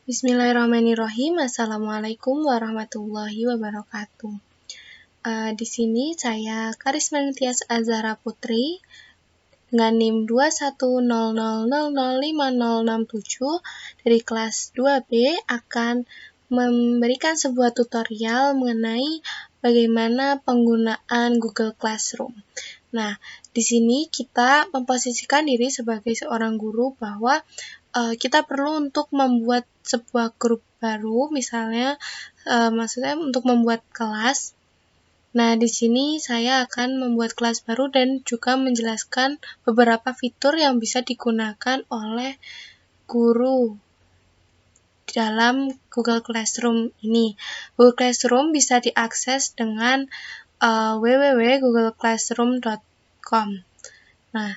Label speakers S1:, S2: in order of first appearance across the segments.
S1: Bismillahirrahmanirrahim. Assalamualaikum warahmatullahi wabarakatuh. Di sini saya Karisma Tias Azhara Putri dengan NIM 2100005067 dari kelas 2B akan memberikan sebuah tutorial mengenai bagaimana penggunaan Google Classroom. Nah, di sini kita memposisikan diri sebagai seorang guru bahwa kita perlu untuk membuat sebuah grup baru, misalnya maksudnya untuk membuat kelas. Nah, di sini saya akan membuat kelas baru dan juga menjelaskan beberapa fitur yang bisa digunakan oleh guru dalam Google Classroom ini. Google Classroom bisa diakses dengan www.googleclassroom.com. Nah,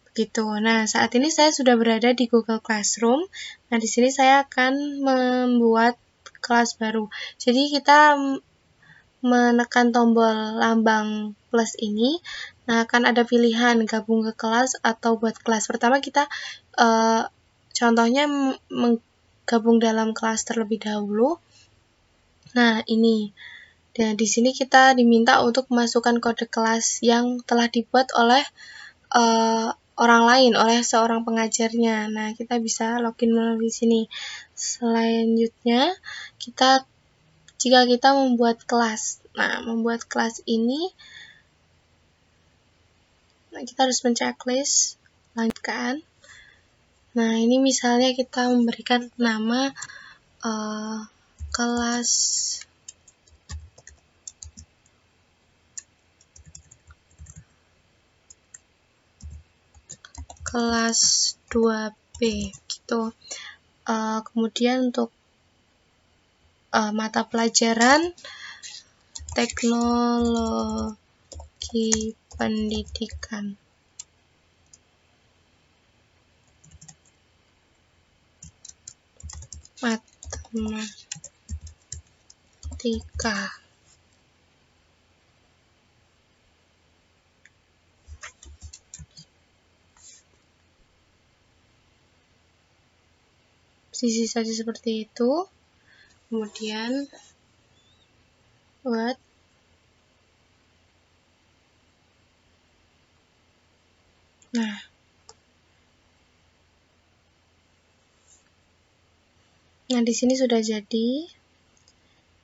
S1: begitu. Nah, saat ini saya sudah berada di Google Classroom. Nah, di sini saya akan membuat kelas baru. Jadi kita menekan tombol lambang plus ini. Nah, akan ada pilihan gabung ke kelas atau buat kelas. Pertama kita contohnya menggabung dalam kelas terlebih dahulu. Nah, ini. Dan di sini kita diminta untuk memasukkan kode kelas yang telah dibuat oleh orang lain, oleh seorang pengajarnya. Nah, kita bisa login melalui sini. Selanjutnya, jika kita membuat kelas. Nah, membuat kelas ini, kita harus menceklis, lanjutkan. Nah, ini misalnya kita memberikan nama kelas kelas 2B gitu. Kemudian untuk mata pelajaran teknologi pendidikan. Matematika. Sisi saja seperti itu. Kemudian buat Nah, di sini sudah jadi.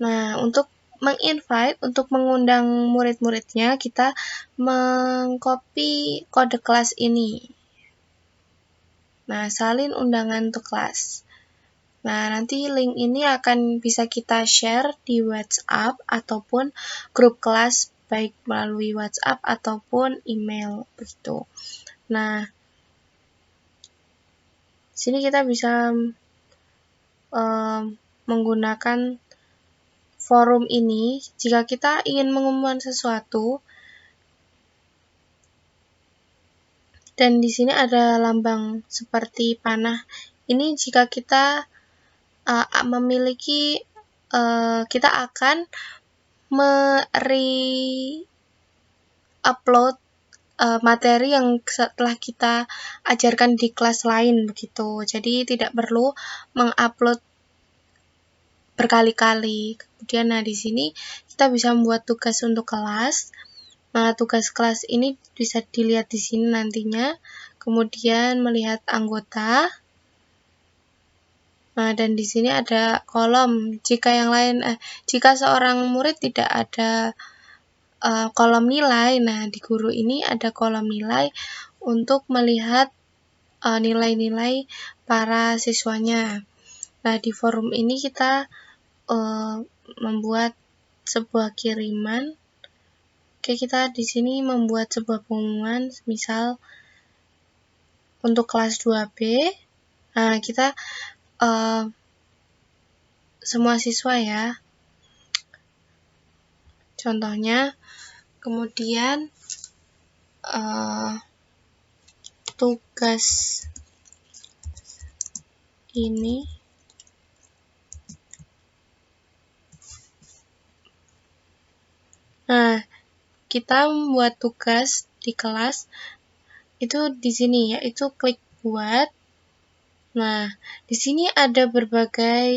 S1: Nah, untuk menginvite, untuk mengundang murid-muridnya, kita mengcopy kode kelas ini. Nah, salin undangan untuk kelas. Nah, nanti link ini akan bisa kita share di WhatsApp ataupun grup kelas, baik melalui WhatsApp ataupun email, begitu. Nah, sini kita bisa menggunakan forum ini jika kita ingin mengumumkan sesuatu, dan di sini ada lambang seperti panah. Ini jika kita memiliki, kita akan upload materi yang setelah kita ajarkan di kelas lain, begitu. Jadi tidak perlu mengupload berkali-kali. Kemudian, nah di sini kita bisa membuat tugas untuk kelas. Nah, tugas kelas ini bisa dilihat di sini nantinya. Kemudian melihat anggota. Nah, dan di sini ada kolom. Jika seorang murid tidak ada kolom nilai, nah di guru ini ada kolom nilai untuk melihat nilai-nilai para siswanya. Nah, di forum ini kita membuat sebuah kiriman. Oke, kita di sini membuat sebuah pengumuman, misal untuk kelas 2B. Nah, kita semua siswa ya. Contohnya, kemudian tugas ini kita membuat tugas di kelas itu di sini, yaitu klik buat. Nah, di sini ada berbagai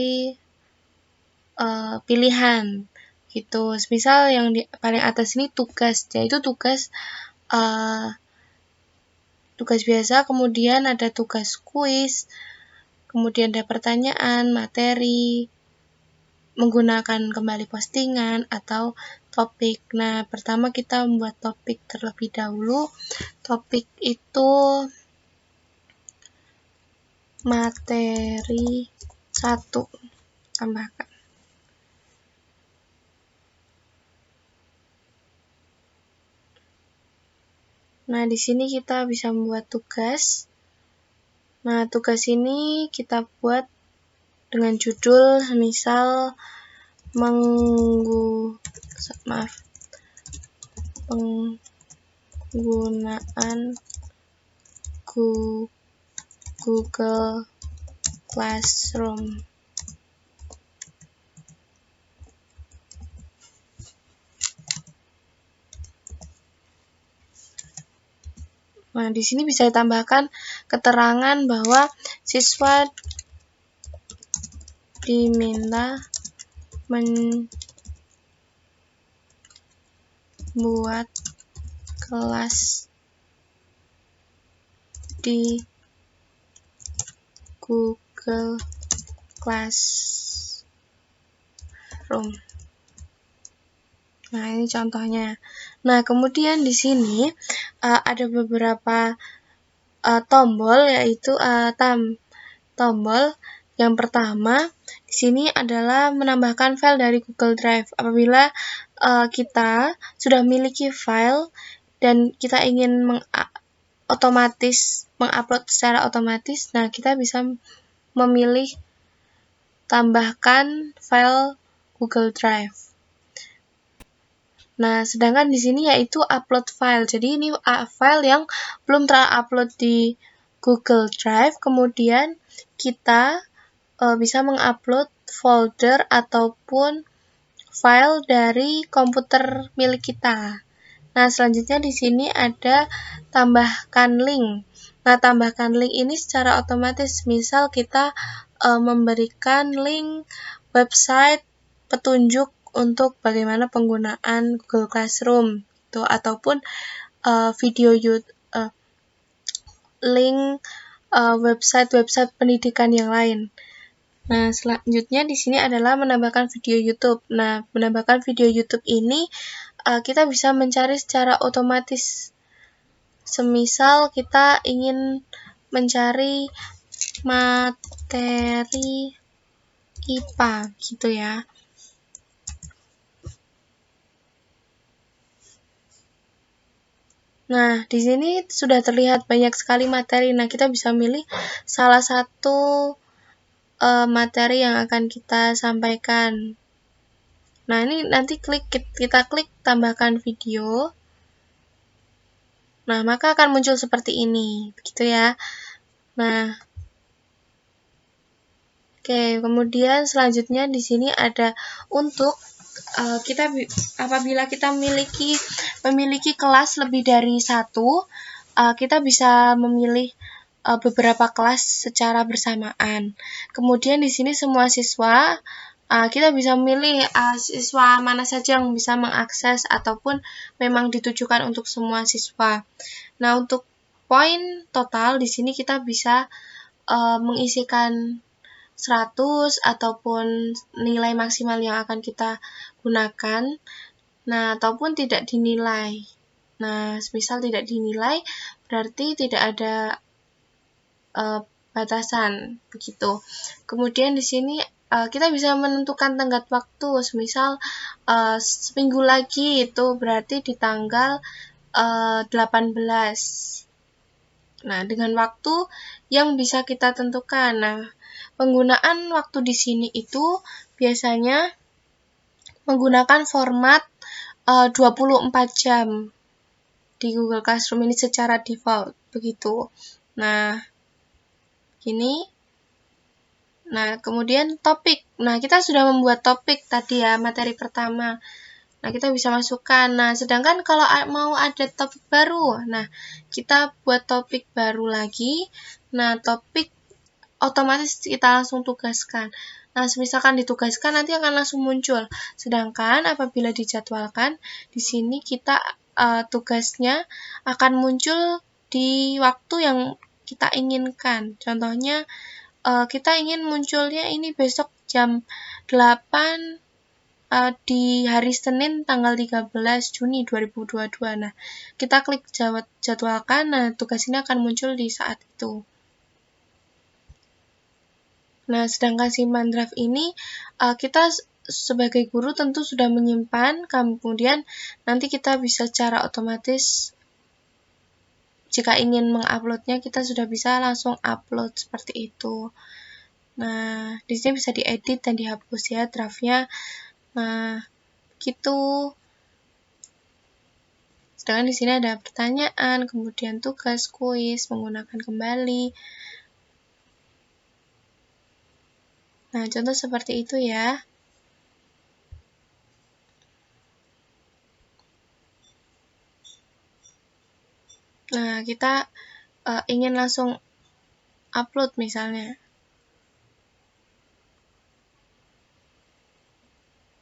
S1: pilihan gitu. Misal yang di paling atas ini tugas, yaitu tugas biasa, kemudian ada tugas kuis, kemudian ada pertanyaan, materi, menggunakan kembali postingan, atau topik. Nah, pertama kita membuat topik terlebih dahulu. Topik itu materi 1, tambahkan. Nah, di sini kita bisa membuat tugas. Nah, tugas ini kita buat dengan judul misal penggunaan Google Classroom. Nah, di sini bisa ditambahkan keterangan bahwa siswa diminta membuat kelas di Google Classroom. Nah, ini contohnya. Nah, kemudian di sini ada beberapa tombol, yaitu tombol yang pertama di sini adalah menambahkan file dari Google Drive. Apabila kita sudah memiliki file dan kita ingin mengupload secara otomatis, nah kita bisa memilih tambahkan file Google Drive. Nah, sedangkan di sini yaitu upload file. Jadi ini file yang belum terupload di Google Drive. Kemudian kita bisa mengupload folder ataupun file dari komputer milik kita. Nah, selanjutnya di sini ada tambahkan link. Nah, tambahkan link ini secara otomatis. Misal kita memberikan link website petunjuk untuk bagaimana penggunaan Google Classroom gitu, ataupun video link website pendidikan yang lain. Nah, selanjutnya di sini adalah menambahkan video YouTube. Nah, menambahkan video YouTube ini kita bisa mencari secara otomatis. Semisal kita ingin mencari materi IPA gitu ya. Nah, di sini sudah terlihat banyak sekali materi. Nah, kita bisa milih salah satu materi yang akan kita sampaikan. Nah, ini nanti kita klik tambahkan video. Nah, maka akan muncul seperti ini, begitu ya. Nah, oke, kemudian selanjutnya di sini ada untuk apabila kita memiliki kelas lebih dari 1, kita bisa memilih beberapa kelas secara bersamaan. Kemudian di sini semua siswa, kita bisa memilih siswa mana saja yang bisa mengakses ataupun memang ditujukan untuk semua siswa. Nah, untuk poin total di sini kita bisa mengisikan 100 ataupun nilai maksimal yang akan kita gunakan. Nah, ataupun tidak dinilai. Nah, misal tidak dinilai berarti tidak ada batasan begitu. Kemudian di sini kita bisa menentukan tenggat waktu. Misal seminggu lagi itu berarti di tanggal 18. Nah, dengan waktu yang bisa kita tentukan. Nah, penggunaan waktu di sini itu biasanya menggunakan format 24 jam di Google Classroom ini secara default, begitu. Nah, ini. Nah, kemudian topik. Nah, kita sudah membuat topik tadi ya, materi pertama. Nah, kita bisa masukkan. Nah, sedangkan kalau mau ada topik baru, nah, kita buat topik baru lagi. Nah, topik otomatis kita langsung tugaskan. Nah, misalkan ditugaskan nanti akan langsung muncul. Sedangkan apabila dijadwalkan, di sini kita tugasnya akan muncul di waktu yang kita inginkan. Contohnya kita ingin munculnya ini besok jam 8 di hari Senin tanggal 13 Juni 2022. Nah, kita klik jadwalkan, nah tugas ini akan muncul di saat itu. Nah, sedangkan simpan draft ini, kita sebagai guru tentu sudah menyimpan, kemudian nanti kita bisa secara otomatis, jika ingin menguploadnya, kita sudah bisa langsung upload seperti itu. Nah, di sini bisa diedit dan dihapus ya draftnya. Nah, gitu. Sedangkan di sini ada pertanyaan, kemudian tugas, kuis, menggunakan kembali. Nah, contoh seperti itu ya. Nah, kita ingin langsung upload misalnya.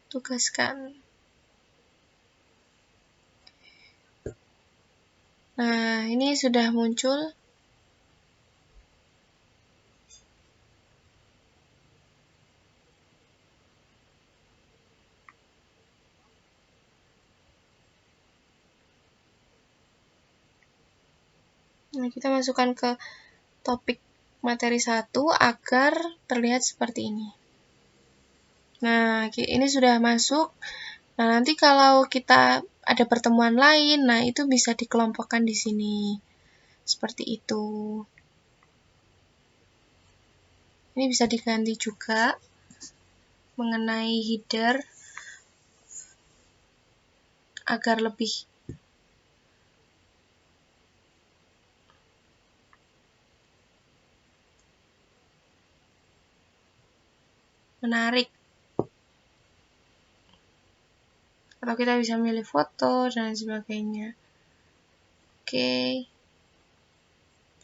S1: Tugaskan. Nah, ini sudah muncul. Nah, kita masukkan ke topik materi 1 agar terlihat seperti ini. Nah, ini sudah masuk. Nah, nanti kalau kita ada pertemuan lain, nah itu bisa dikelompokkan di sini. Seperti itu. Ini bisa diganti juga mengenai header agar lebih menarik. Atau kita bisa milih foto dan sebagainya. Oke.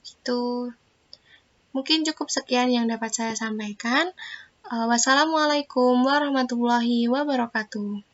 S1: Gitu. Mungkin cukup sekian yang dapat saya sampaikan. Wassalamualaikum warahmatullahi wabarakatuh.